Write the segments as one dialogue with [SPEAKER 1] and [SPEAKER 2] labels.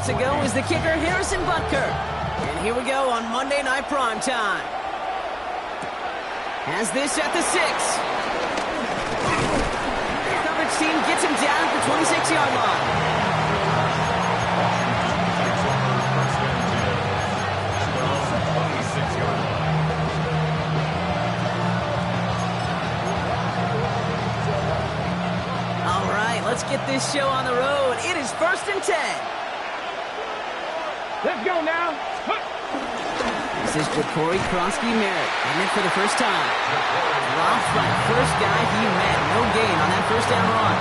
[SPEAKER 1] minutes ago is the kicker Harrison Butker. And here we go on Monday Night Primetime. Has this at the 6. Coverage team gets him down at the 26-yard line. All right, let's get this show on the road. It is 1st and 10.
[SPEAKER 2] Let's go now.
[SPEAKER 1] This is Ja'Cory Kronsky-Merritt, and it for the first time. Drops by the first guy he met. No gain on that first down run.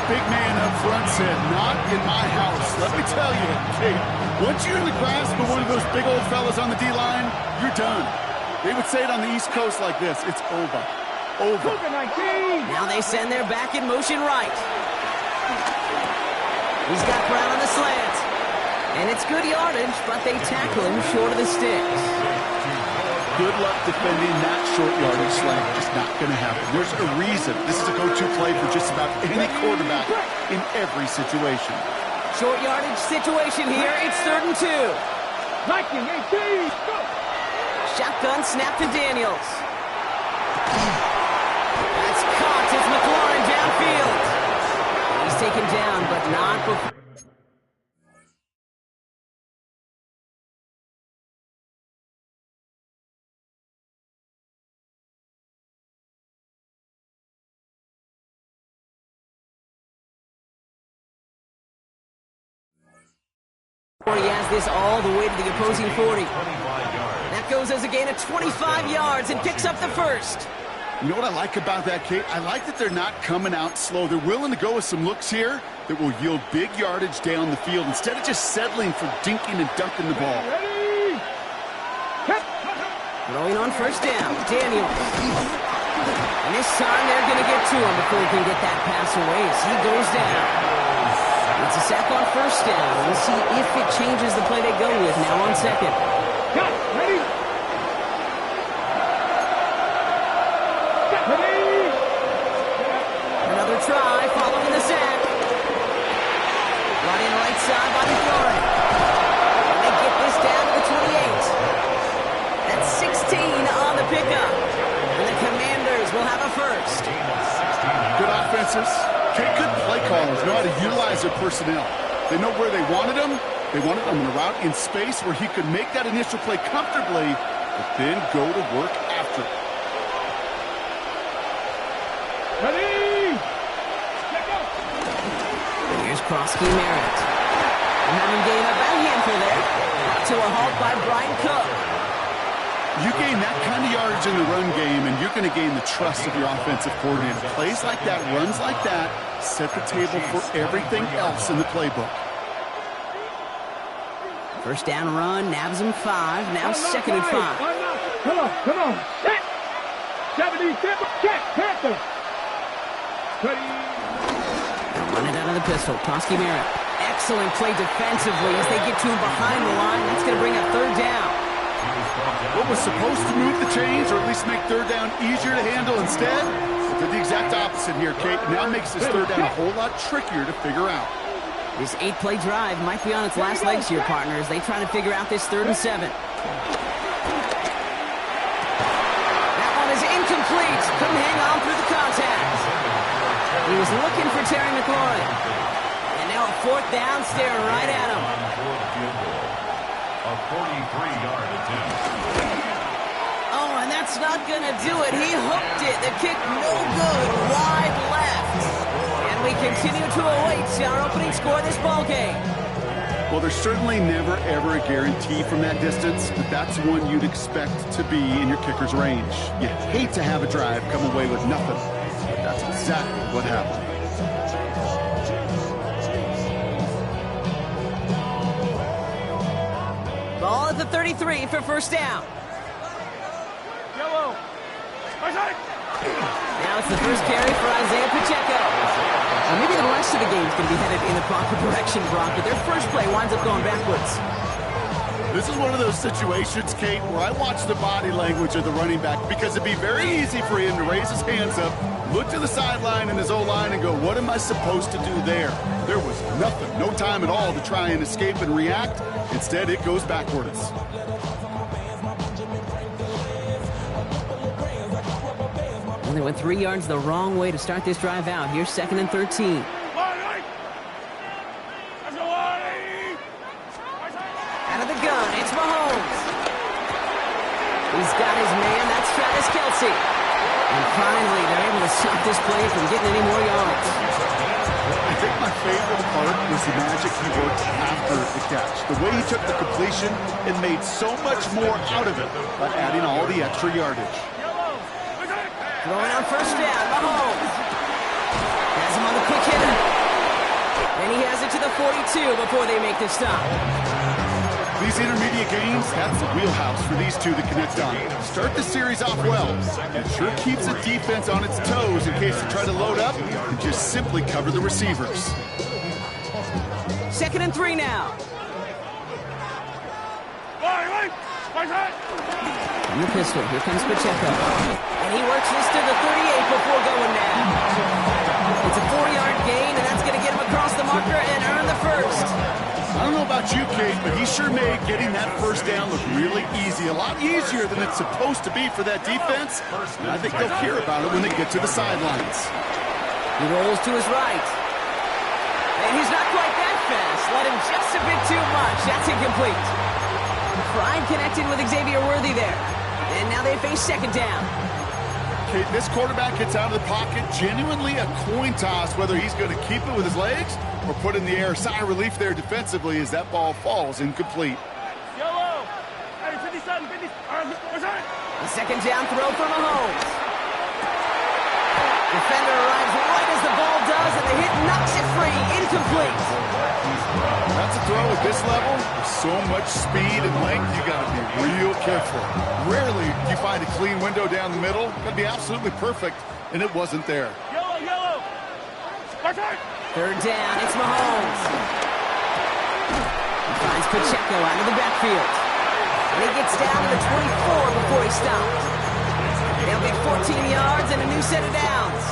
[SPEAKER 3] Big man up front said, "Not in my house." Let me tell you, Kate, once you're in the grasp of one of those big old fellas on the D-line, you're done. They would say it on the East Coast like this: it's over. Over.
[SPEAKER 1] Now they send their back in motion right. He's got Brown on the slant. And it's good yardage, but they tackle him short of the sticks.
[SPEAKER 3] Good luck defending that short yardage slant. It's not going to happen. There's a reason this is a go-to play for just about any quarterback in every situation.
[SPEAKER 1] Short yardage situation here. It's 3rd and 2. Shotgun snap to Daniels. That's caught. It's McLaurin downfield. He's taken down, but not before. He has this all the way to the opposing 40. That goes as a gain of 25 yards and picks up the first.
[SPEAKER 3] You know what I like about that, Kate? I like that they're not coming out slow. They're willing to go with some looks here that will yield big yardage down the field instead of just settling for dinking and dunking the ball.
[SPEAKER 1] Throwing on first down, Daniels. And this time they're going to get to him before he can get that pass away as he goes down. It's a sack on first down. We'll see if it changes the play they go with now on 2nd.
[SPEAKER 2] Ready?
[SPEAKER 1] Another try following the sack. Running right side by McLaurin. And they get this down to the 28. That's 16 on the pickup. And the Commanders will have a first.
[SPEAKER 3] Good offenses. Good play callers know how to utilize their personnel. They know where they wanted him. They wanted him in a route in space where he could make that initial play comfortably, but then go to work after it.
[SPEAKER 2] Ready?
[SPEAKER 1] Here's Kronsky-Merritt. And having gained about a handful there. To a halt by Brian Cook.
[SPEAKER 3] You gain that kind of yardage in the run game, and you're going to gain the trust of your offensive coordinator. Plays like that, runs like that, set the table for everything else in the playbook.
[SPEAKER 1] First down run, nabs him 5. Now 2nd and 5.
[SPEAKER 2] Come on. Set. 70, check, Panther.
[SPEAKER 1] Run it out of the pistol. Kronsky-Merritt. Excellent play defensively as they get to him behind the line. That's going to bring up 3rd down.
[SPEAKER 3] What was supposed to move the chains, or at least make 3rd down easier to handle instead, did the exact opposite here, Kate. Now makes this 3rd down a whole lot trickier to figure out.
[SPEAKER 1] This 8-play drive might be on its last legs here, partners. They try to figure out this 3rd and 7. That one is incomplete. Couldn't hang on through the contact. He was looking for Terry McLaurin. And now a 4th down, staring right at him.
[SPEAKER 4] A 43-yard attempt.
[SPEAKER 1] Oh, and that's not going to do it. He hooked it. The kick no good. Wide left. And we continue to await our opening score of this ballgame.
[SPEAKER 3] Well, there's certainly never, ever a guarantee from that distance, but that's one you'd expect to be in your kicker's range. You hate to have a drive come away with nothing, but that's exactly what happened.
[SPEAKER 1] Ball at the 33 for first down.
[SPEAKER 2] Yellow.
[SPEAKER 1] Now it's the first carry for Isaiah Pacheco. Now maybe the rest of the game is going to be headed in the proper direction, Brock, but their first play winds up going backwards.
[SPEAKER 3] This is one of those situations, Kate, where I watch the body language of the running back because it'd be very easy for him to raise his hands up, look to the sideline in his O-line and go, what am I supposed to do there? There was nothing, no time at all to try and escape and react. Instead, it goes backwards.
[SPEAKER 1] Well, they went 3 yards the wrong way to start this drive out. Here's 2nd and 13. Out of the gun, it's Mahomes. He's got his man, that's Travis Kelce. And finally, they're able to stop this play from getting any more yards.
[SPEAKER 3] I think my favorite part was the magic he worked after the catch. The way he took the completion and made so much more out of it by adding all the extra yardage.
[SPEAKER 1] Throwing on 1st down, Mahomes. Has him on the quick hitter. And he has it to the 42 before they make the stop.
[SPEAKER 3] These intermediate gains, that's the wheelhouse for these two to connect on. Start the series off well. It sure keeps the defense on its toes in case they try to load up and just simply cover the receivers.
[SPEAKER 1] 2nd and 3 now. From the pistol, here comes Pacheco. And he works this to the 38 before going down. It's a 4-yard gain, and that's going to get him across the marker and earn the first.
[SPEAKER 3] I don't know about you, Kate, but he sure made getting that 1st down look really easy. A lot easier than it's supposed to be for that defense. And I think they'll hear about it when they get to the sidelines.
[SPEAKER 1] He rolls to his right. And he's not quite that fast. Let him just a bit too much. That's incomplete. Pride connected with Xavier Worthy there. And now they face 2nd down.
[SPEAKER 3] Kate, this quarterback gets out of the pocket, genuinely a coin toss whether he's going to keep it with his legs or put in the air. Sigh of relief there defensively as that ball falls incomplete.
[SPEAKER 1] The 2nd down throw for Mahomes. Defender arrives right as the ball does, and the hit knocks it free. Incomplete.
[SPEAKER 3] That's a throw at this level. With so much speed and length, you got to be real careful. Rarely do you find a clean window down the middle. Got to be absolutely perfect, and it wasn't there.
[SPEAKER 1] 3rd down, it's Mahomes. He finds Pacheco out of the backfield. And he gets down to the 24 before he stops. They'll get 14 yards and a new set of downs.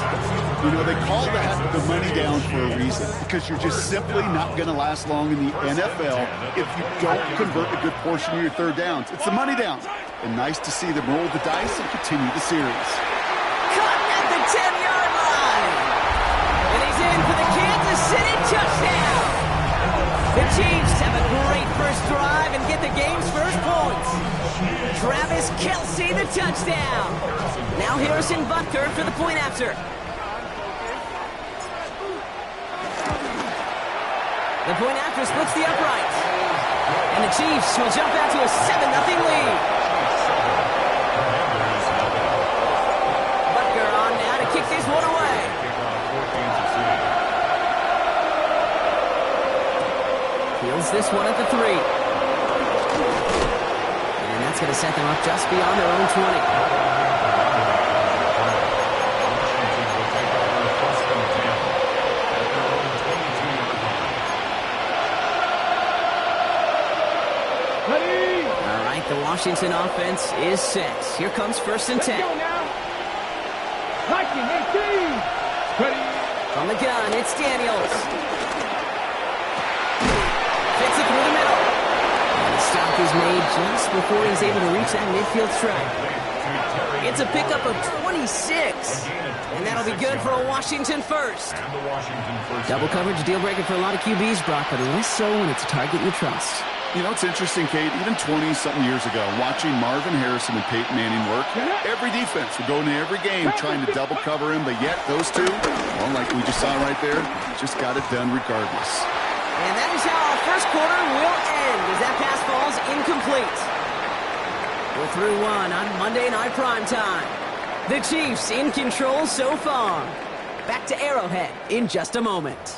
[SPEAKER 3] You know, they call that the money down for a reason, because you're just simply not going to last long in the NFL if you don't convert a good portion of your 3rd downs. It's the money down. And nice to see them roll the dice and continue the series.
[SPEAKER 1] Caught at the 10-yard line. And he's in for the Kansas City touchdown. The Chiefs have a great first drive and get the game's first points. Travis Kelce, the touchdown. Now Harrison Butker for the point after. The point after splits the uprights. And the Chiefs will jump out to a 7-0 lead. Butker on now to kick this one away. Fields this one at the 3. And that's going to set them up just beyond their own 20. The Washington offense is set. Here comes 1st and 10. From the gun, it's Daniels. Fits it through the middle. And the stop is made just before he's able to reach that midfield strike. It's a pickup of 26. And that'll be good for a Washington first. Double coverage, a deal breaker for a lot of QBs, Brock, but less so when it's a target you trust.
[SPEAKER 3] You know, it's interesting, Kate, even 20-something years ago, watching Marvin Harrison and Peyton Manning work, every defense would go into every game trying to double cover him, but yet those two, well, like we just saw right there, just got it done regardless.
[SPEAKER 1] And that is how our first quarter will end as that pass falls incomplete. We're through one on Monday Night Primetime. The Chiefs in control so far. Back to Arrowhead in just a moment.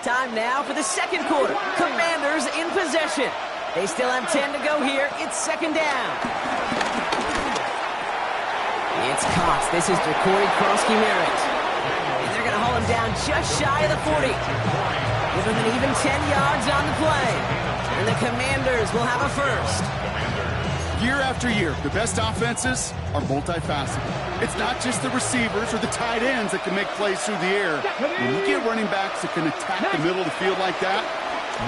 [SPEAKER 1] Time now for the second quarter. Commanders in possession. They still have 10 to go here. It's second down. It's Cox. This is Corey Krosky-Merritt. And they're going to haul him down just shy of the 40. Give him an even 10 yards on the play. And the Commanders will have a first.
[SPEAKER 3] Year after year, the best offenses are multifaceted. It's not just the receivers or the tight ends that can make plays through the air. When you get running backs that can attack the middle of the field like that,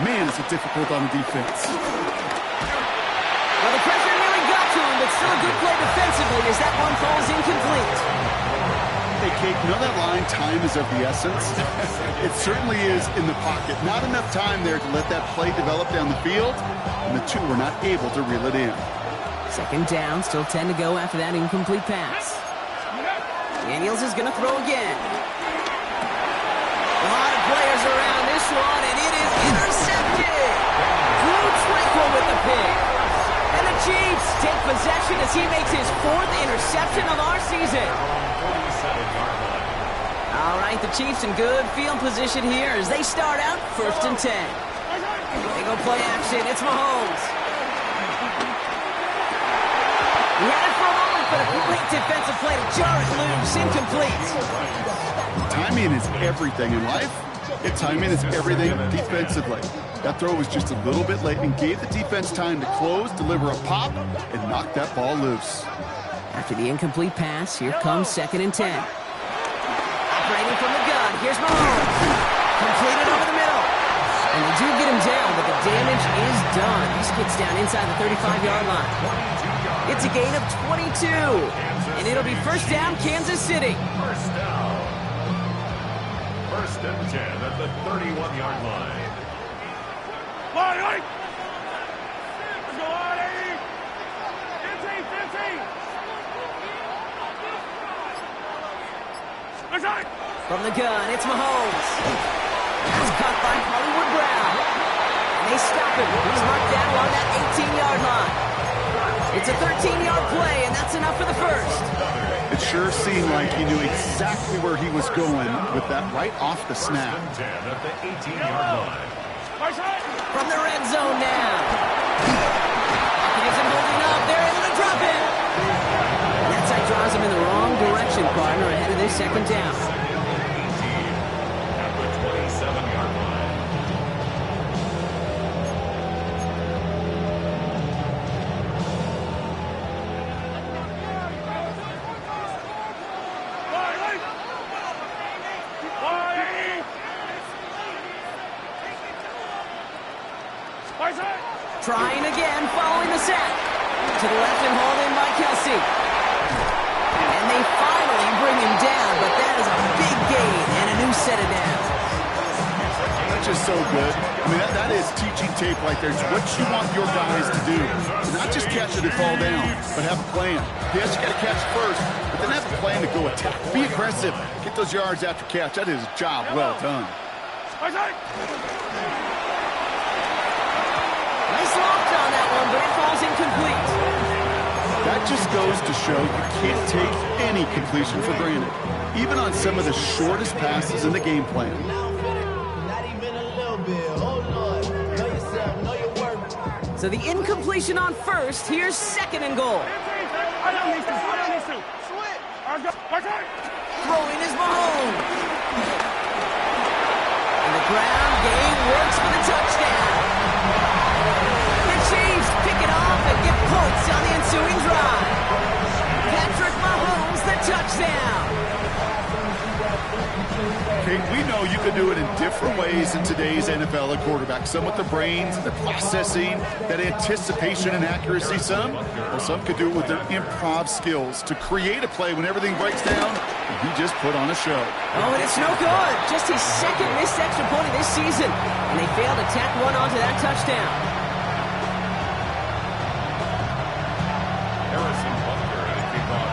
[SPEAKER 3] man, is it difficult on the defense.
[SPEAKER 1] Well, the pressure nearly got to him, but still a good play defensively as that one falls incomplete.
[SPEAKER 3] Hey, Kate, you know that line, time is of the essence? It certainly is in the pocket. Not enough time there to let that play develop down the field, and the two were not able to reel it in.
[SPEAKER 1] Second down, still 10 to go after that incomplete pass. Daniels is going to throw again. A lot of players around this one, and it is intercepted. Drew Tranquil with the pick. And the Chiefs take possession as he makes his fourth interception of our season. All right, the Chiefs in good field position here as they start out first and 10. They go play action. It's Mahomes. He had it for a moment, but a great defensive play to jar it loose. Incomplete.
[SPEAKER 3] Timing is everything in life. And timing is everything defensively. That throw was just a little bit late and gave the defense time to close, deliver a pop, and knock that ball loose.
[SPEAKER 1] After the incomplete pass, here comes second and 10. Operating from the gun, here's Mahomes. Completed over the middle. And they do get him down, but the damage is done. He skids down inside the 35-yard line. It's a gain of 22. And it'll be first down, Kansas City.
[SPEAKER 4] First down. First and 10 at the 31-yard line.
[SPEAKER 2] Let's go, Artie! 15, 15! Let's go!
[SPEAKER 1] From the gun, it's Mahomes. That's caught by Hollywood Brown. And they stop him. He's marked down along that 18-yard line. It's a 13-yard play, and that's enough for the first.
[SPEAKER 3] It sure seemed like he knew exactly where he was going with that right off the snap.
[SPEAKER 4] First and 10 at the 18-yard line.
[SPEAKER 1] From the red zone now. He isn't holding up. They're able to drop it. And that side draws him in the wrong direction, partner, ahead of this second down.
[SPEAKER 4] At the 27-yard line.
[SPEAKER 1] Trying again, following the sack. To the left and hauled in by Kelsey. And they finally bring him down, but that is a big gain and a new set of downs.
[SPEAKER 3] That's just so good. I mean, that is teaching tape right there. It's what you want your guys to do. Not just catch it and fall down, but have a plan. Yes, you got to catch first, but then have a plan to go attack. Be aggressive. Get those yards after catch. That is a job well done.
[SPEAKER 1] Nice loft on that one, but it falls incomplete.
[SPEAKER 3] That just goes to show you can't take any completion for granted, even on some of the shortest passes in the game plan.
[SPEAKER 1] So the incompletion on first, here's second and goal. Throwing is Mahomes. And the ground game works for the touchdown. The Chiefs pick it off and get points on the ensuing drive. Patrick Mahomes, the touchdown.
[SPEAKER 3] Kate, we know you can do it in different ways in today's NFL at quarterback. Some with the brains, the processing, that anticipation and accuracy. Some could do it with their improv skills to create a play when everything breaks down. And he just put on a show.
[SPEAKER 1] Oh, and it's no good. Just his second missed extra point of this season. And they failed to tack one onto that touchdown.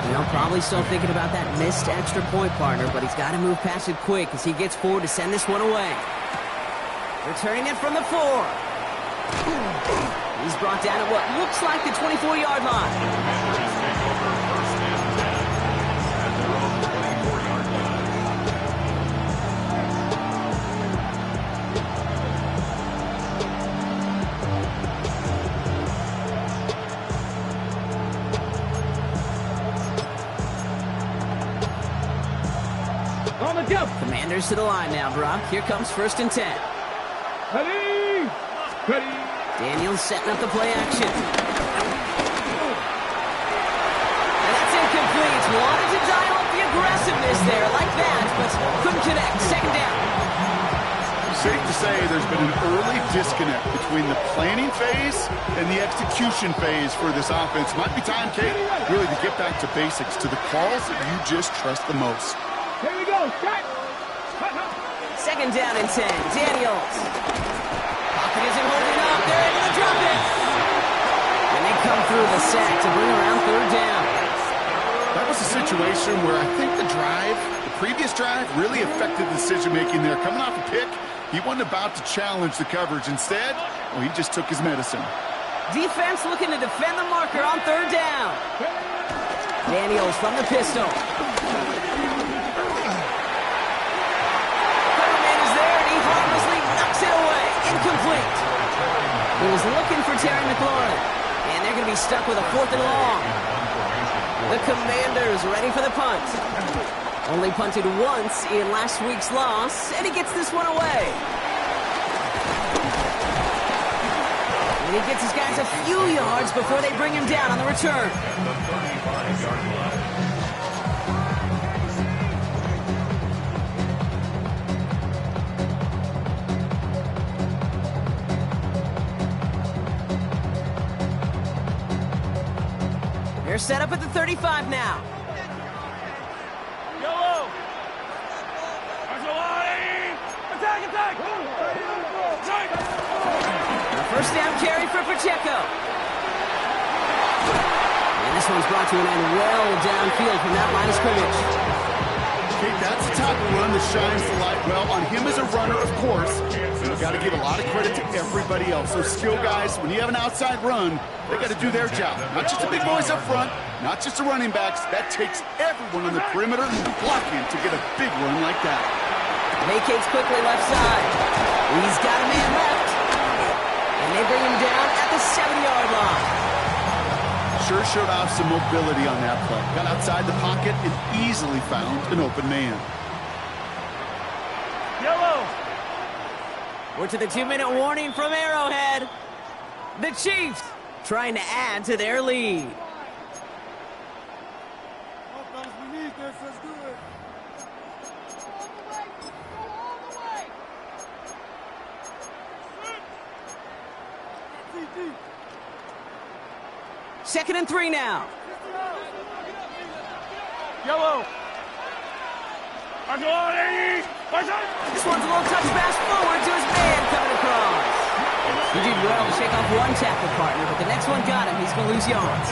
[SPEAKER 1] You know, probably still thinking about that missed extra point, partner, but he's got to move past it quick as he gets forward to send this one away. Returning it from the 4. He's brought down at what looks like the 24-yard line.
[SPEAKER 2] On the jump.
[SPEAKER 1] Commanders to the line now, Brock. Here comes 1st and 10.
[SPEAKER 2] Ready. Ready.
[SPEAKER 1] Daniels setting up the play action. And that's incomplete. Wanted to dial up the aggressiveness there like that, but couldn't connect. 2nd down.
[SPEAKER 3] Safe to say there's been an early disconnect between the planning phase and the execution phase for this offense. Might be time, Kate, really to get back to basics, to the calls that you just trust the most.
[SPEAKER 2] Here we go. Shot.
[SPEAKER 1] 2nd down and 10. Daniels. Pocket isn't holding up. They're able to drop it. And they come through the sack to bring around 3rd down.
[SPEAKER 3] That was a situation where I think the previous drive really affected decision-making there. Coming off a pick, he wasn't about to challenge the coverage. Instead, well, he just took his medicine.
[SPEAKER 1] Defense looking to defend the marker on 3rd down. Daniels from the pistol. Coverman is there, and he harmlessly knocks it away. Incomplete. He was looking for Terry McLaurin, and they're going to be stuck with a 4th and long. The Commanders ready for the punt. Only punted once in last week's loss, and he gets this one away. And he gets his guys a few yards before they bring him down on the return.
[SPEAKER 4] The 35-yard line.
[SPEAKER 1] They're set up at the 35 now.
[SPEAKER 2] Yellow. Attack, attack. Right.
[SPEAKER 1] A 1st down carry for Pacheco. And this one's brought to an end well downfield from that line of scrimmage.
[SPEAKER 3] Kate, that's the type of run that shines the light well on him as a runner, of course. You've got to give a lot of credit to everybody else. Those skill guys, when you have an outside run, they got to do their job. Not just the big boys up front, not just the running backs. That takes everyone on the perimeter blocking to get a big run like that.
[SPEAKER 1] Vacates quickly left side. He's got a man left. And they bring him down at the 7-yard line.
[SPEAKER 3] Sure showed off some mobility on that play. Got outside the pocket and easily found an open man.
[SPEAKER 2] Yellow.
[SPEAKER 1] We're to the 2-minute warning from Arrowhead. The Chiefs trying to add to their lead.
[SPEAKER 5] We need this. Let's do it.
[SPEAKER 1] Second and 3 now.
[SPEAKER 2] Yellow.
[SPEAKER 1] This one's a little touch pass forward to his man coming across. He did well to shake off one tackle partner, but the next one got him. He's going to lose yards.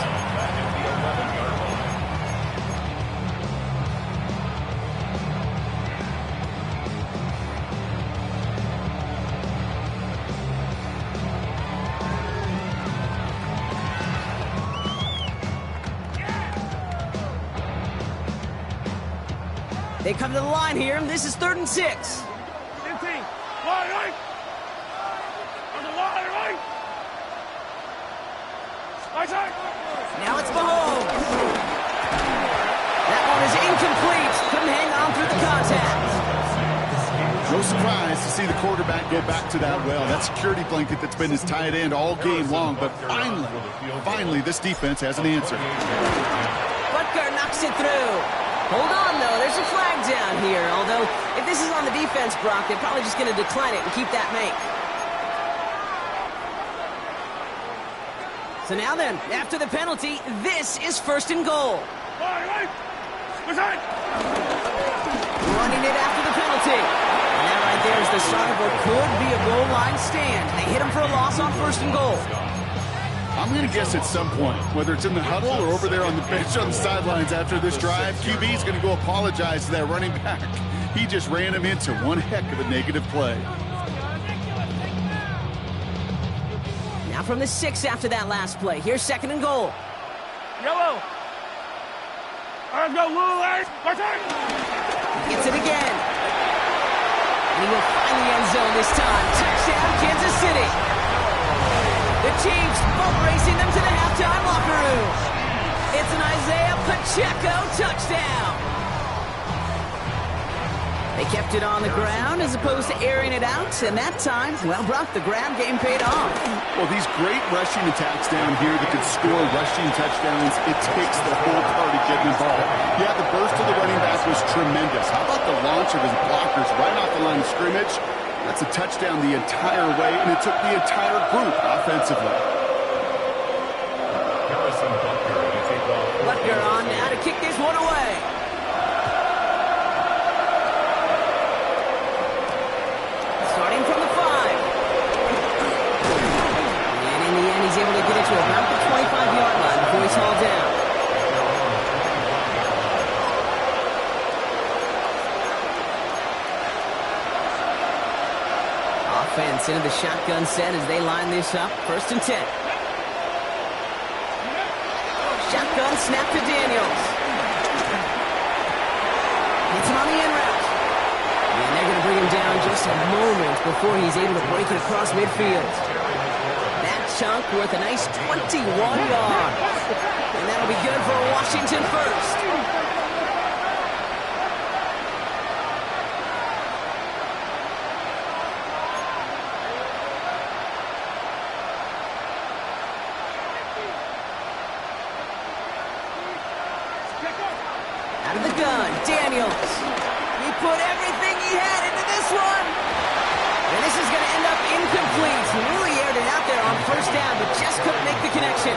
[SPEAKER 1] They come to the line here, and this is 3rd and 6.
[SPEAKER 2] 15. Right. On the line, right. Right side.
[SPEAKER 1] Now it's Mahomes. That one is incomplete. Couldn't hang on through the contact.
[SPEAKER 3] No surprise to see the quarterback go back to that well. That security blanket that's been his tight end all game long. But finally, this defense has an answer.
[SPEAKER 1] Butker knocks it through. Hold on, though. There's a flag down here. Although, if this is on the defense, Brock, they're probably just going to decline it and keep that make. So now then, after the penalty, this is 1st and goal.
[SPEAKER 2] Right. Right.
[SPEAKER 1] Running it after the penalty. And that right there is the start of what could be a goal line stand. They hit him for a loss on 1st and goal.
[SPEAKER 3] I'm going to guess at some point, whether it's in the huddle or over there on the bench on the sidelines after this drive, QB is going to go apologize to that running back. He just ran him into one heck of a negative play.
[SPEAKER 1] Now from the 6 after that last play. Here's 2nd and goal.
[SPEAKER 2] Yellow. Let's go, Lillard. Right side.
[SPEAKER 1] Gets it again. And he will find the end zone this time. Touchdown, Kansas City. The Chiefs boat racing them to the halftime locker room. It's an Isaiah Pacheco touchdown. kept it on the ground as opposed to airing it out, and that time, well, Brock, the ground game paid off.
[SPEAKER 3] Well, these great rushing attacks down here that could score rushing touchdowns, it takes the whole party getting involved. Yeah, the burst of the running back was tremendous. How about the launch of his blockers right off the line of scrimmage? That's a touchdown the entire way, and it took the entire group offensively.
[SPEAKER 1] Butker on now to kick this one away. Starting from the 5. And in the end, he's able to get it to about the 25-yard line before he's hauled down. Offense into the shotgun set as they line this up. 1st and 10. Shotgun snap to Daniels. Hits him on the in route. And they're going to bring him down just a moment before he's able to break it across midfield. That chunk worth a nice 21 yards. And that'll be good for a Washington first. Out of the gun, Daniels. He put everything he had into this one. And this is going to end up incomplete. He really aired it out there on 1st down, but just couldn't make the connection.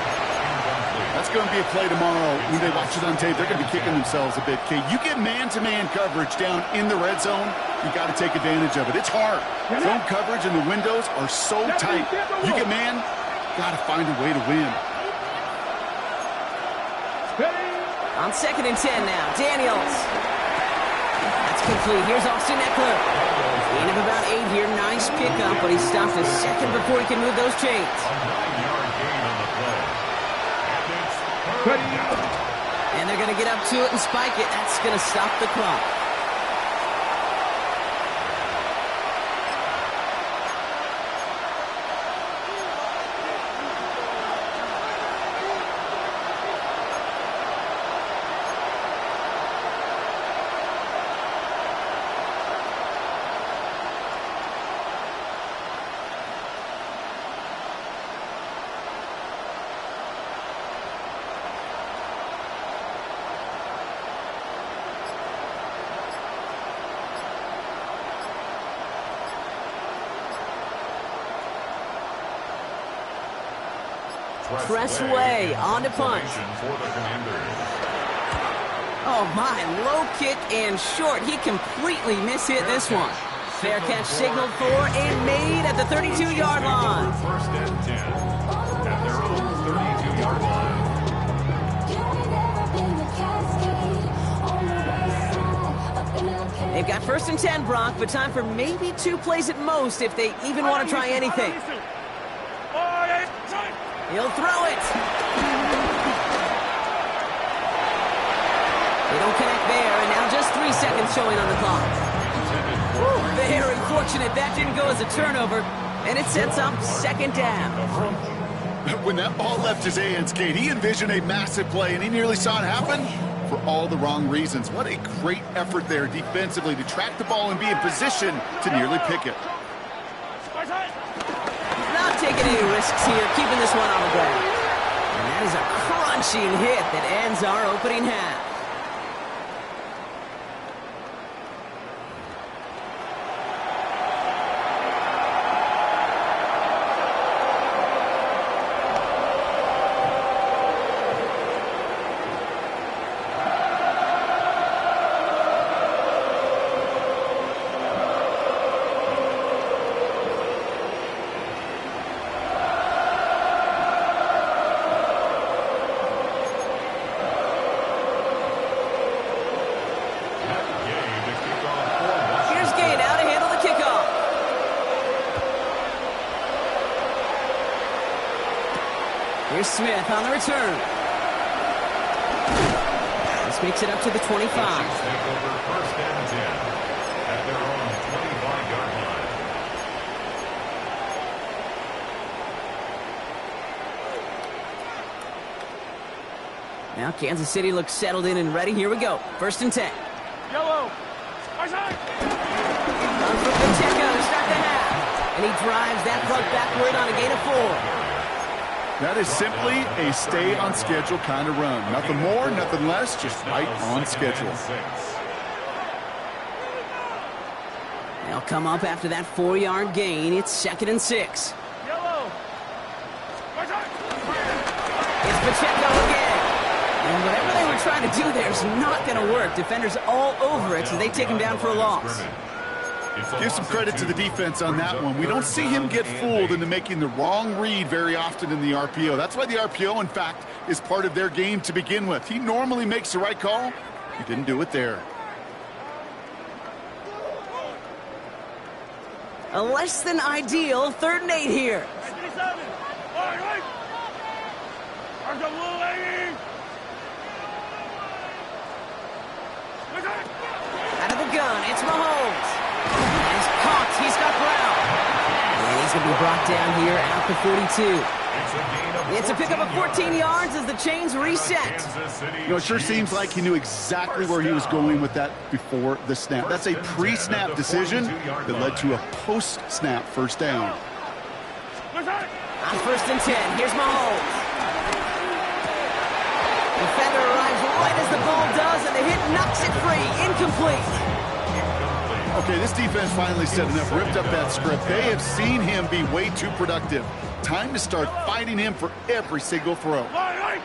[SPEAKER 3] That's going to be a play tomorrow. When they watch it on tape, they're going to be kicking themselves a bit. Okay, you get man-to-man coverage down in the red zone, you got to take advantage of it. It's hard. Zone coverage and the windows are so tight. You get man, got to find a way to win.
[SPEAKER 1] On 2nd and 10 now, Daniels. That's complete. Here's Austin Eckler. Gain of about 8 here. Nice pickup, but he stopped a second before he can move those chains. And they're going to get up to it and spike it. That's going to stop the clock. Pressway on to punt. Oh my, low kick and short. He completely mishit this one. Fair catch signaled for and made at the 32-yard line.
[SPEAKER 4] 1st and 10 at their own 32-yard line.
[SPEAKER 1] They've got 1st and 10, Brock, but time for maybe 2 plays at most if they even want to try anything. He'll throw it. They don't connect there, and now just 3 seconds showing on the clock. Very fortunate that didn't go as a turnover, and it sets up 2nd down.
[SPEAKER 3] When that ball left his hands, Kate, he envisioned a massive play, and he nearly saw it happen for all the wrong reasons. What a great effort there defensively to track the ball and be in position to nearly pick it.
[SPEAKER 1] Not taking any risks here, keeping this one on the ground. And that is a crunching hit that ends our opening half. Here's Smith on the return. This makes it up to the 25.
[SPEAKER 4] Take over 1st and 10 at their own 25-yard line.
[SPEAKER 1] Now Kansas City looks settled in and ready. Here we go. 1st and 10.
[SPEAKER 2] Yellow. Right side.
[SPEAKER 1] Run from Pacheco to start the half. And he drives that puck backward on a gain of 4.
[SPEAKER 3] That is simply a stay-on-schedule kind of run. Nothing more, nothing less, just right on schedule.
[SPEAKER 1] They'll come up after that 4-yard gain. It's 2nd and 6.
[SPEAKER 2] Yellow. Right side.
[SPEAKER 1] It's Pacheco again. And whatever they were trying to do there is not going to work. Defenders all over it, so they take him down for a loss.
[SPEAKER 3] Give some credit to the defense on that one. We don't see him get fooled into making the wrong read very often in the RPO. That's why the RPO, in fact, is part of their game to begin with. He normally makes the right call. He didn't do it there.
[SPEAKER 1] A less than ideal 3rd and 8 here.
[SPEAKER 2] 57. All right. Arms up, little lady. Right side.
[SPEAKER 1] Out of the gun, it's Mahomes. He's caught, he's got ground. And he's going to be brought down here at the 42. It's a pickup of 14 yards as the chains reset.
[SPEAKER 3] You know, it sure seems like he knew exactly where he was going with that before the snap. That's a pre-snap decision that led to a post-snap first down.
[SPEAKER 2] Right side.
[SPEAKER 1] On 1st and 10, here's Mahomes. Defender arrives right as the ball does, and the hit knocks it free. Incomplete.
[SPEAKER 3] Okay, this defense finally said enough, ripped up that script. They have seen him be way too productive. Time to start fighting him for every single throw.
[SPEAKER 2] Right.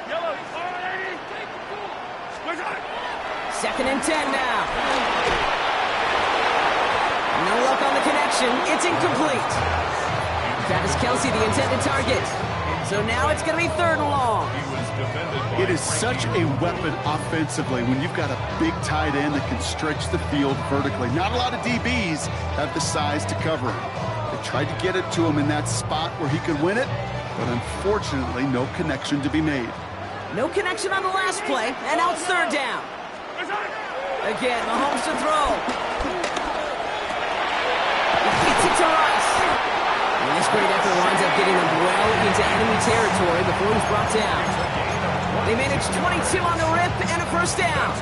[SPEAKER 2] Yellow. All right. Right side.
[SPEAKER 1] 2nd and 10 now. No luck on the connection. It's incomplete. Travis Kelce, the intended target. So now it's going to be 3rd and long.
[SPEAKER 3] It is such a weapon offensively when you've got a big tight end that can stretch the field vertically. Not a lot of DBs have the size to cover him. They tried to get it to him in that spot where he could win it, but unfortunately, no connection to be made.
[SPEAKER 1] No connection on the last play, and now it's 3rd down. Again, Mahomes to throw. He gets it to Rice. And this great effort winds up getting them well into enemy territory before he's brought down. They managed 22 on the rip and a first down.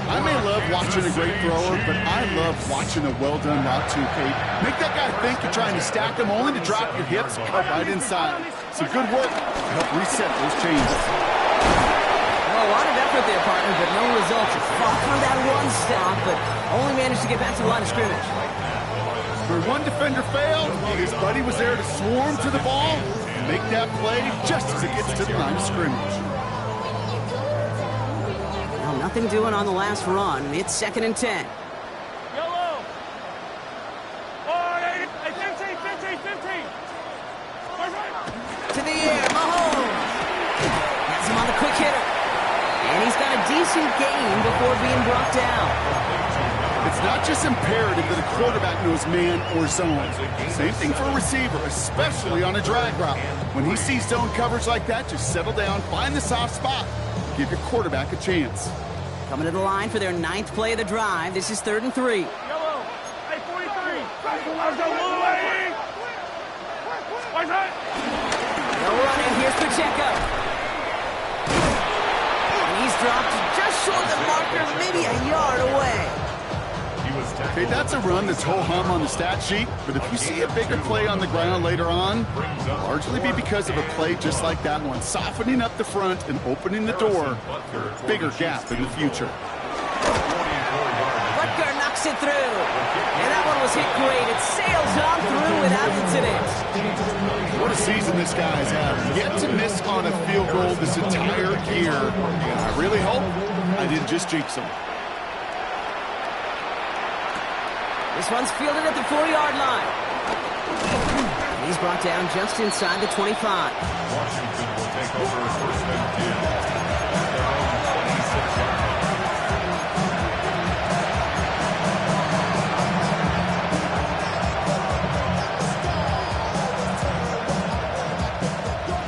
[SPEAKER 3] I may love watching a great thrower, but I love watching a well-done route too, Kate. Make that guy think you're trying to stack him only to drop your hips, cut right inside. Some good work to help reset those chains.
[SPEAKER 1] Well, a lot of effort there, partner, but no results. He fought through that one stop, but only managed to get back to the line of scrimmage.
[SPEAKER 3] Where one defender failed, his buddy was there to swarm to the ball and make that play just as it gets to the line of scrimmage.
[SPEAKER 1] Well, nothing doing on the last run. It's 2nd and 10.
[SPEAKER 2] Yellow. All right. 15. Right side.
[SPEAKER 1] To the air, Mahomes. Has him on the quick hitter. And he's got a decent gain before being brought down.
[SPEAKER 3] It's not just imperative that a quarterback knows man or zone. Same thing for a receiver, especially on a drag route. When he sees zone coverage like that, just settle down, find the soft spot, give your quarterback a chance.
[SPEAKER 1] Coming to the line for their 9th play of the drive. This is 3rd and 3.
[SPEAKER 2] Yellow. 43. Arms up, little lady. Right side.
[SPEAKER 1] No running. Here's Pacheco. And he's dropped just short of the marker, maybe a yard away.
[SPEAKER 3] Okay, that's a run that's ho-hum on the stat sheet, but if you see a bigger play on the ground later on, it'll largely be because of a play just like that one, softening up the front and opening the door for a bigger gap in the future.
[SPEAKER 1] Butker knocks it through. And that one was hit great. It sails on through without incident.
[SPEAKER 3] What a season this guy's had. Yet to miss on a field goal this entire year. And I really hope I didn't just jinx him.
[SPEAKER 1] This one's fielded at the 4-yard line. He's brought down just inside the 25.
[SPEAKER 4] Washington will take over 1st and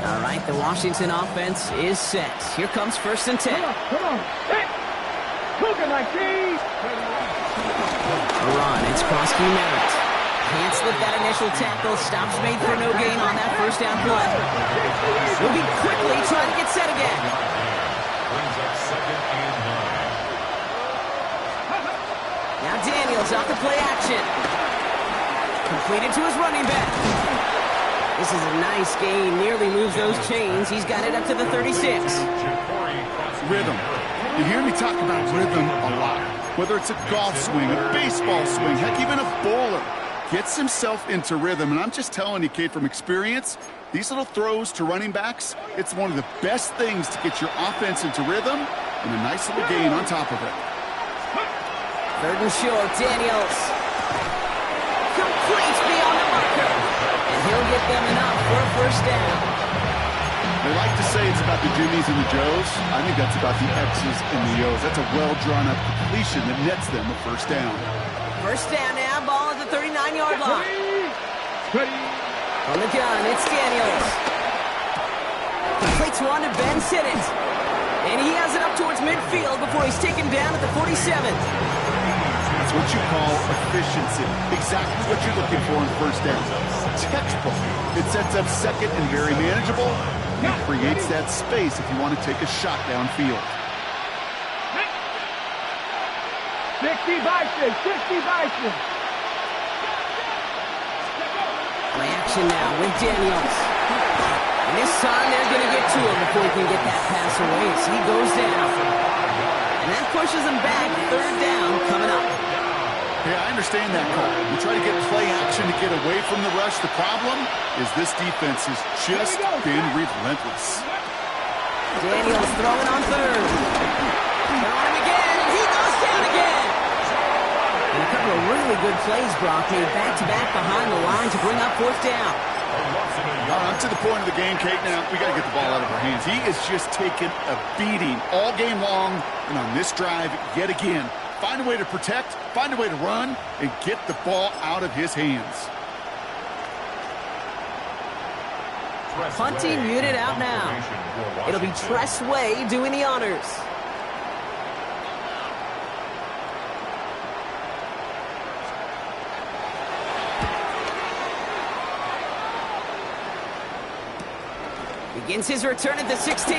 [SPEAKER 4] 10.
[SPEAKER 1] All right, the Washington offense is set. Here comes 1st and 10.
[SPEAKER 2] Come on. Hey. Look at my keys.
[SPEAKER 1] Run, it's Krosky Merritt. Can't slip that initial tackle. Stops made for no gain on that first down play. Moving quickly, trying to get set again.
[SPEAKER 4] Brings up 2nd and 9.
[SPEAKER 1] Now Daniels off the play action. Completed to his running back. This is a nice gain. Nearly moves those chains. He's got it up to the 36.
[SPEAKER 3] Rhythm. You hear me talk about rhythm a lot. Whether it's a golf swing, a baseball swing, heck, even a bowler. Gets himself into rhythm. And I'm just telling you, Kate, from experience, these little throws to running backs, it's one of the best things to get your offense into rhythm and a nice little gain on top of it.
[SPEAKER 1] 3rd and short, Daniels. Complete beyond the marker. And he'll get them enough for a 1st down.
[SPEAKER 3] They like to say it's about the Jimmies and the Joes. I think that's about the X's and the O's. That's a well-drawn-up completion that nets them a 1st down.
[SPEAKER 1] 1st down now, ball at the 39-yard line. On the gun, it's Daniels. Completes one to Ben Sinnott. And he has it up towards midfield before he's taken down at the 47.
[SPEAKER 3] That's what you call efficiency. Exactly what you're looking for in 1st down. Textbook. It sets up 2nd and very manageable. It creates that space if you want to take a shot downfield.
[SPEAKER 2] 60 Bison, 60 Bison.
[SPEAKER 1] Play action now with Daniels. And this time they're going to get to him before he can get that pass away as he goes down. And that pushes him back. 3rd down coming up.
[SPEAKER 3] Yeah, I understand that call. You try to get play action to get away from the rush. The problem is this defense has just been relentless.
[SPEAKER 1] Daniels throwing on 3rd. They're on him again, and he goes down again. And a couple of really good plays, Brock, made back-to-back behind the line to bring up 4th down.
[SPEAKER 3] All right, I'm to the point of the game, Kate. Now, we got to get the ball out of our hands. He is just taking a beating all game long, and on this drive, yet again, find a way to protect, find a way to run, and get the ball out of his hands.
[SPEAKER 1] Punting muted out now. It'll be Tress Way doing the honors. Begins his return at the 16.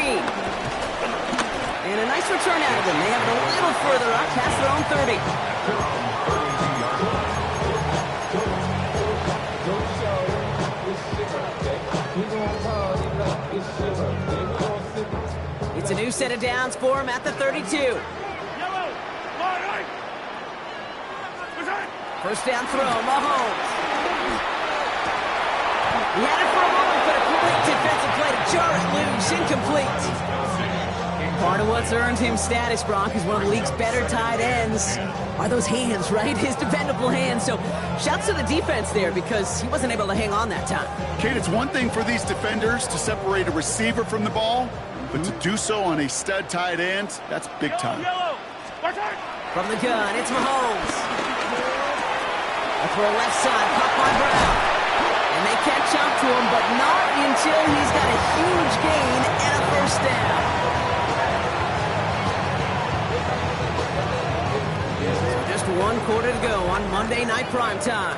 [SPEAKER 1] And a nice return out of them. They have it a little further up past their own 30. It's a new set of downs for him at the 32. 1st down throw, Mahomes. He had it for a moment, but a quick defensive play to jar it loose. Incomplete. Part of what's earned him status, Brock, is one of the league's better tight ends. Are those hands, right? His dependable hands. So shouts to the defense there because he wasn't able to hang on that time.
[SPEAKER 3] Kate, it's one thing for these defenders to separate a receiver from the ball, but to do so on a stud tight end, that's big time.
[SPEAKER 1] From the gun, it's Mahomes. A throw left side, caught by Brown. And they catch up to him, but not until he's got a huge gain and a 1st down. So just 1 quarter to go on Monday Night Primetime.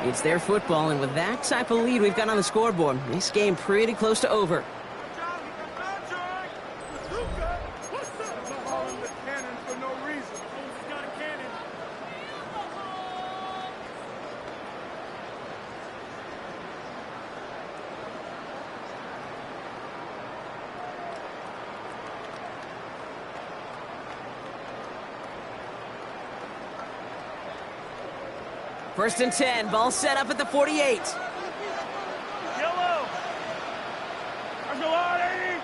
[SPEAKER 1] It's their football, and with that type of lead we've got on the scoreboard, this game pretty close to over. First and 10, ball set up at the 48.
[SPEAKER 2] Yellow. Let's go on, 80.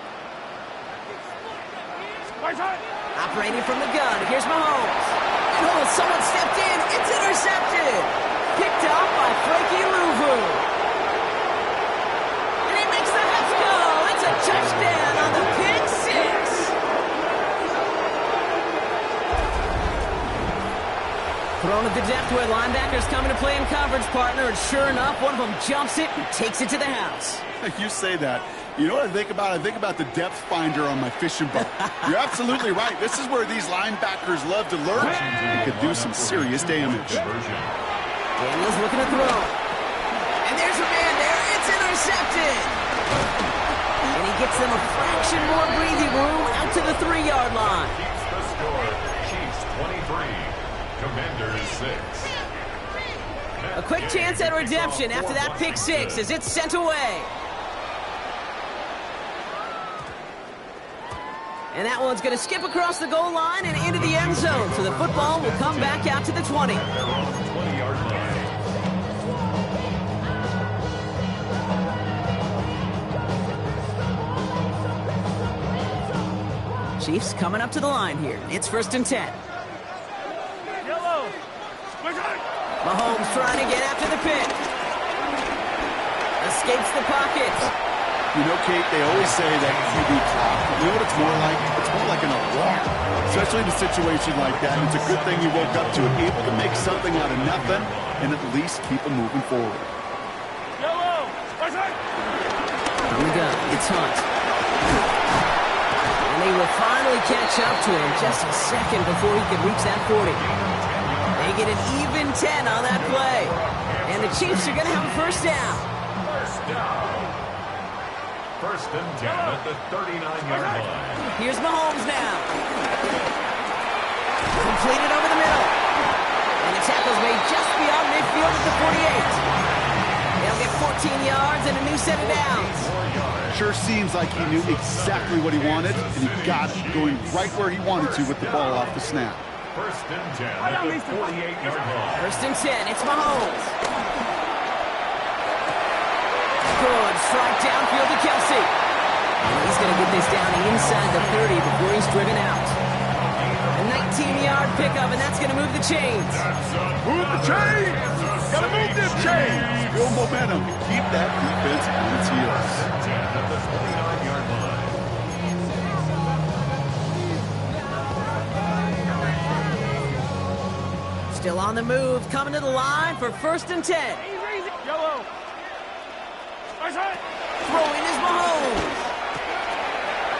[SPEAKER 1] Operating from the gun, here's Mahomes. And someone stepped in, it's intercepted. Picked up by Frankie Louvu. And he makes the Mets go. It's a touchdown on the pick 6. Thrown at the depth where linebackers coming to play in coverage, partner, and sure enough, one of them jumps it and takes it to the house.
[SPEAKER 3] You say that. You know what I think about? I think about the depth finder on my fishing boat. You're absolutely right. This is where these linebackers love to lurk and could do some serious damage.
[SPEAKER 1] Daniels looking to throw. And there's a man there. It's intercepted. And he gets them a fraction more breathing room out to the 3-yard line.
[SPEAKER 4] Keeps the score. Chiefs 23. Commanders 6.
[SPEAKER 1] A quick chance at redemption after that pick six as it's sent away. And that one's going to skip across the goal line and into the end zone. So the football will come back out to the 20.
[SPEAKER 4] They're on the 20-yard line.
[SPEAKER 1] Chiefs coming up to the line here. It's 1st and 10.
[SPEAKER 2] Yellow.
[SPEAKER 1] Mahomes trying to get after the pick. Escapes the pocket.
[SPEAKER 3] You know, Kate, they always say that QB clock. You know what it's more like? It's more like an alarm, especially in a situation like that. It's a good thing you woke up to it, able to make something out of nothing and at least keep them moving forward.
[SPEAKER 2] Yellow.
[SPEAKER 1] From the gun, it's Hunt. And they will finally catch up to him just a second before he could reach that 40. They get an even 10 on that play. And the Chiefs are going to have a first down.
[SPEAKER 4] First down. 1st and 10 at the 39-yard line.
[SPEAKER 1] Here's Mahomes now. Completed over the middle. And the tackle's made just beyond midfield at the 48. They'll get 14 yards and a new set of downs.
[SPEAKER 3] Sure seems like he knew exactly what he wanted, and he got it, going right where he wanted to with the ball off the snap.
[SPEAKER 4] 1st and 10 at the 48-yard line.
[SPEAKER 1] 1st and 10, it's Mahomes. Good strike downfield to Kelsey. He's going to get this down inside the 30 before he's driven out. A 19-yard pickup, and that's going to move the chains.
[SPEAKER 3] Move the chains! Gotta move them chains! Build momentum. Keep that defense on its heels.
[SPEAKER 4] 10 at the 29-yard line.
[SPEAKER 1] Still on the move, coming to the line for 1st and 10.
[SPEAKER 2] Yellow.
[SPEAKER 1] Throwing is Mahomes.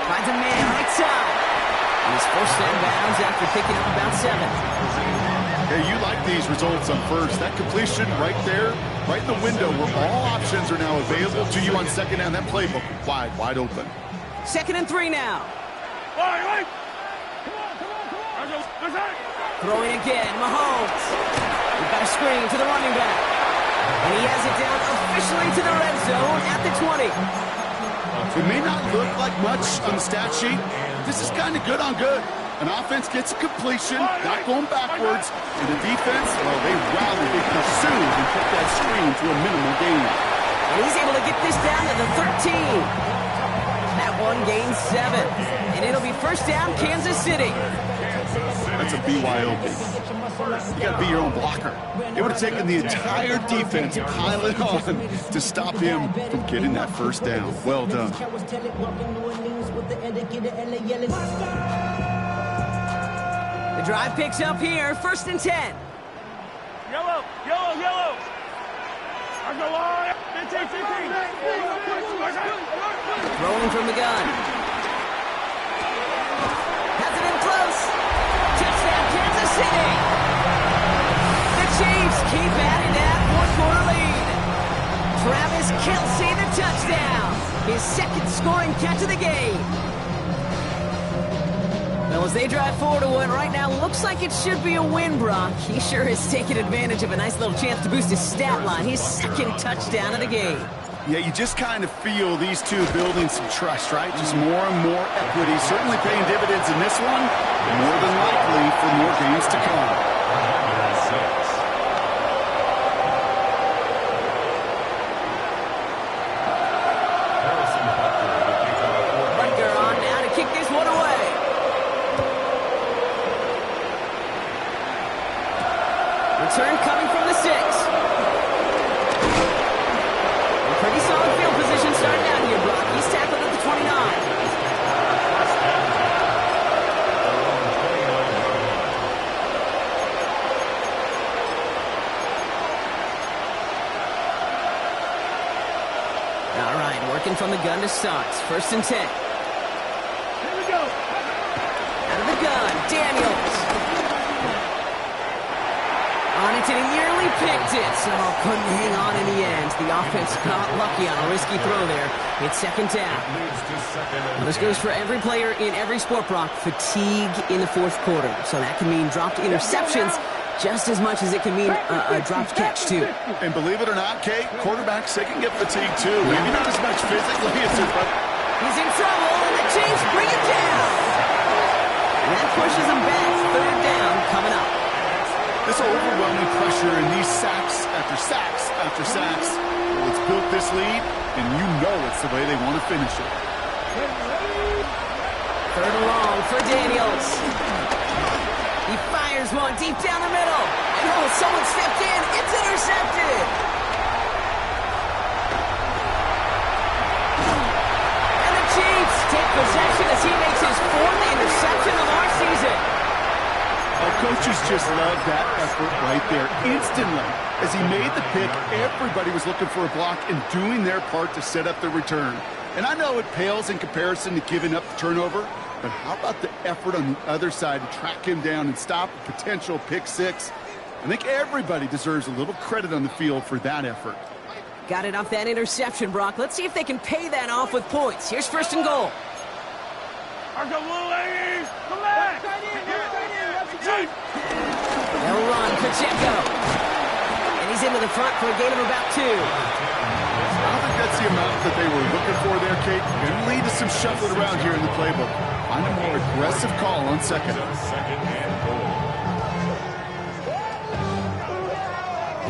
[SPEAKER 1] Finds a man right side. And he's forced out of bounds after picking up about 7.
[SPEAKER 3] Hey, you like these results on first. That completion right there, right in the window where all options are now available to you on 2nd down. That playbook wide open.
[SPEAKER 1] 2nd and 3 now.
[SPEAKER 2] Wait.
[SPEAKER 1] Throwing again, Mahomes. We've got a screen to the running back. And he has it down officially to the red zone at the 20.
[SPEAKER 3] It may not look like much on the stat sheet. This is kind of good on good. An offense gets a completion, not going backwards. And the defense, well, they rallied, they pursued, and kept that screen to a minimal gain.
[SPEAKER 1] And he's able to get this down to the 13. That one gains 7. And it'll be 1st down, Kansas City.
[SPEAKER 3] That's a BYOB. You got to be your own blocker. It would have taken the entire defense piling on to stop him from getting that 1st down. Well done.
[SPEAKER 1] The drive picks up here, 1st and 10.
[SPEAKER 2] Yellow. On the line. 15.
[SPEAKER 1] Throwing from the gun. Has it in close. Touchdown, Kansas City. The Chiefs keep adding that 4th-quarter lead. Travis Kelce, the touchdown. His 2nd scoring catch of the game. Well, as they drive forward to what right now looks like it should be a win, Brock. He sure has taken advantage of a nice little chance to boost his stat line. His 2nd touchdown of the game.
[SPEAKER 3] Yeah, you just kind of feel these two building some trust, right? Just more and more equity. Certainly paying dividends in this one. More than likely for more games to come.
[SPEAKER 1] Rutger on now to kick this one away. Return coming from the 6. Pretty solid field position starting out here, Brock. He's tackled at the 29. All right, working from the gun to start. 1st and 10.
[SPEAKER 2] Here we go.
[SPEAKER 1] Out of the gun, Daniels. On it, and he nearly picked it, so couldn't hang on in the end. The offense got lucky on a risky throw there. It's 2nd down. Well, this goes for every player in every sport, Brock. Fatigue in the 4th quarter. So that can mean dropped interceptions, just as much as it can mean a dropped catch, too.
[SPEAKER 3] And believe it or not, Kate, quarterbacks, they can get fatigued, too. Maybe not as much physically as their but
[SPEAKER 1] He's in trouble, and the Chiefs bring him down. And that pushes him back. Third down coming up.
[SPEAKER 3] this overwhelming pressure and these sacks after sacks after sacks, well, it's built this lead, and you know it's the way they want to finish it.
[SPEAKER 1] Third and long for Daniels. He fires one deep down the middle. And someone stepped in. It's intercepted. And the Chiefs take possession as he makes his fourth interception of our season.
[SPEAKER 3] Our coaches just love that effort right there. Instantly, as he made the pick, everybody was looking for a block and doing their part to set up the return. And I know it pales in comparison to giving up the turnover, but how about the effort on the other side to track him down and stop a potential pick six? I think everybody deserves a little credit on the field for that effort.
[SPEAKER 1] Got it off that interception, Brock. Let's see if they can pay that off with points. Here's first and goal. They'll run Pacheco. And he's into the front for a gain of about 2.
[SPEAKER 3] I don't think that's the amount that they were looking for there, Kate. Going to lead to some shuffling around here in the playbook. Find a more aggressive call on second.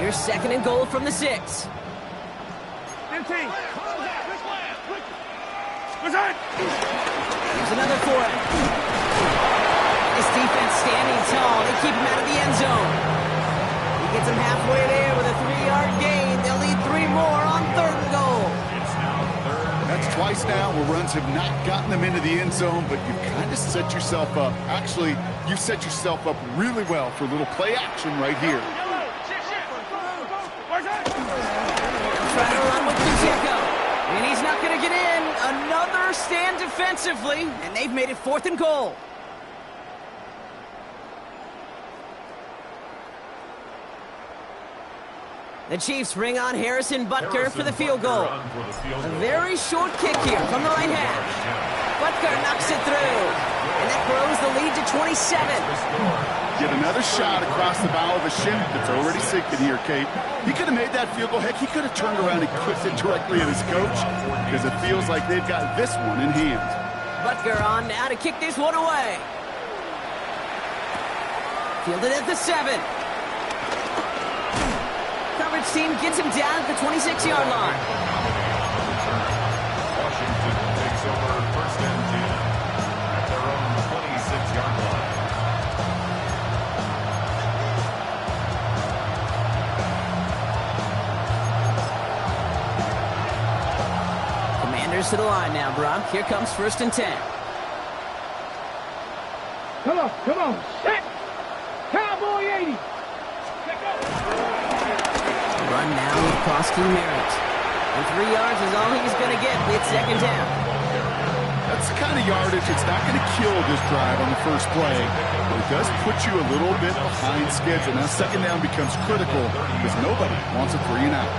[SPEAKER 1] Here's second and goal from the 6. Here's another for it. This defense standing tall. They keep him out of the end zone. He gets him halfway there with a 3-yard gain. They'll need 3 more on third and goal.
[SPEAKER 3] That's twice now where runs have not gotten them into the end zone, but you've kind of set yourself up. Actually, you've set yourself up really well for a little play action right here.
[SPEAKER 1] Try to run with Pacheco. And he's not going to get in. Another stand defensively, and they've made it 4th and goal. The Chiefs bring on Harrison Butker for the field goal. A very short kick here from the right hash. Butker knocks it through. And that grows the lead to 27.
[SPEAKER 3] Get another shot across the bow of a ship that's already sinking here, Kate. He could have made that field goal. Heck, he could have turned around and kicked it directly at his coach because it feels like they've got this one in hand. Butker
[SPEAKER 1] on now to kick this one away. Fielded at the 7. Coverage team gets him down at the 26-yard line.
[SPEAKER 4] Washington takes over first and 10 at their own 26-yard line.
[SPEAKER 1] Commanders to the line now, Brock. Here comes first and 10.
[SPEAKER 2] Come on, set! Cowboy 80!
[SPEAKER 1] Run now with costly merit. And 3 yards is all he's going to get. It's second down.
[SPEAKER 3] That's the kind of yardage it's not going to kill this drive on the first play, but it does put you a little bit behind schedule. Now second down becomes critical because nobody wants a 3 and out.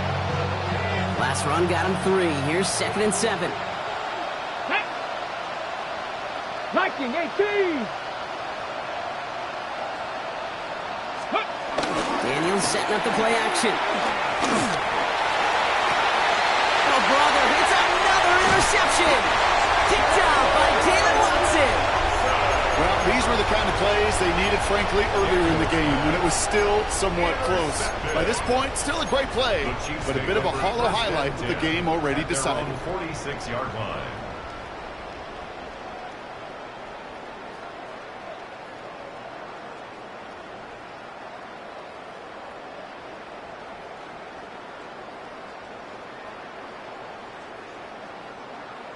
[SPEAKER 1] Last run got him 3. Here's second and 7.
[SPEAKER 2] Liking 18!
[SPEAKER 1] Daniels setting up the play action. Oh, brother, it's another interception. Kicked out by Taylor Watson.
[SPEAKER 3] Well, these were the kind of plays they needed, frankly, earlier in the game when it was still somewhat close. By this point, still a great play, but a bit of a hollow highlight with the game already decided.
[SPEAKER 4] 46-yard line.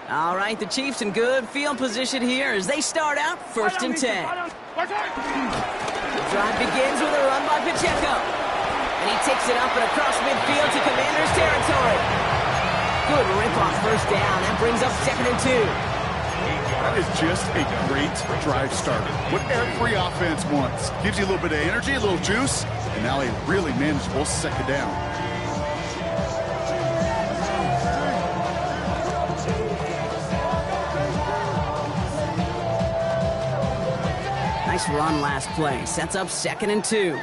[SPEAKER 1] All right, the Chiefs in good field position here as they start out first and 10. The drive begins with a run by Pacheco. And he takes it up and across midfield to Commanders territory. Good rip on first down. That brings up second and 2.
[SPEAKER 3] That is just a great drive starter. What every offense wants. Gives you a little bit of energy, a little juice, and now a really manageable second down.
[SPEAKER 1] Nice run last play. Sets up second and 2.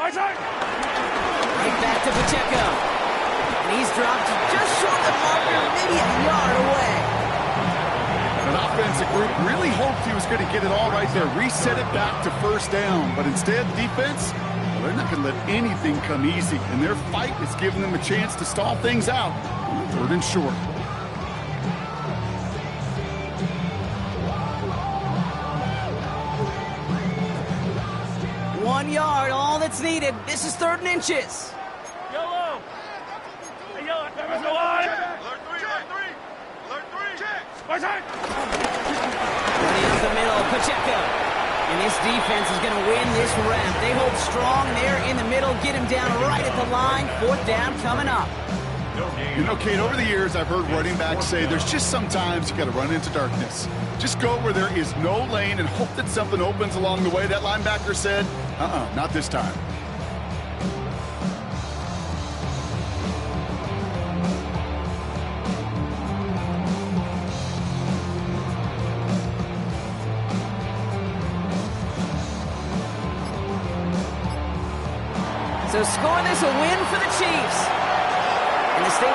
[SPEAKER 2] My turn.
[SPEAKER 1] Right back to Pacheco. And he's dropped just short of the marker, maybe a yard away.
[SPEAKER 3] An offensive group really hoped he was going to get it all right there, reset it back to first down. But instead, the defense, well, they're not going to let anything come easy. And their fight is giving them a chance to stall things out on 3rd and short.
[SPEAKER 1] One yard, all that's needed. This is 3rd and inches.
[SPEAKER 2] Yellow. Hey, yellow. There's no line.
[SPEAKER 5] Alert 3, alert 3. Alert 3. Check.
[SPEAKER 2] My turn.
[SPEAKER 1] Running up the middle, Pacheco. And this defense is going to win this round. They hold strong there in the middle, get him down right at the line. 4th down coming up.
[SPEAKER 3] You know, Kate, over the years, I've heard running backs say there's just sometimes you got to run into darkness. Just go where there is no lane and hope that something opens along the way. That linebacker said, not this time.
[SPEAKER 1] So score this a win for the Chiefs. And the state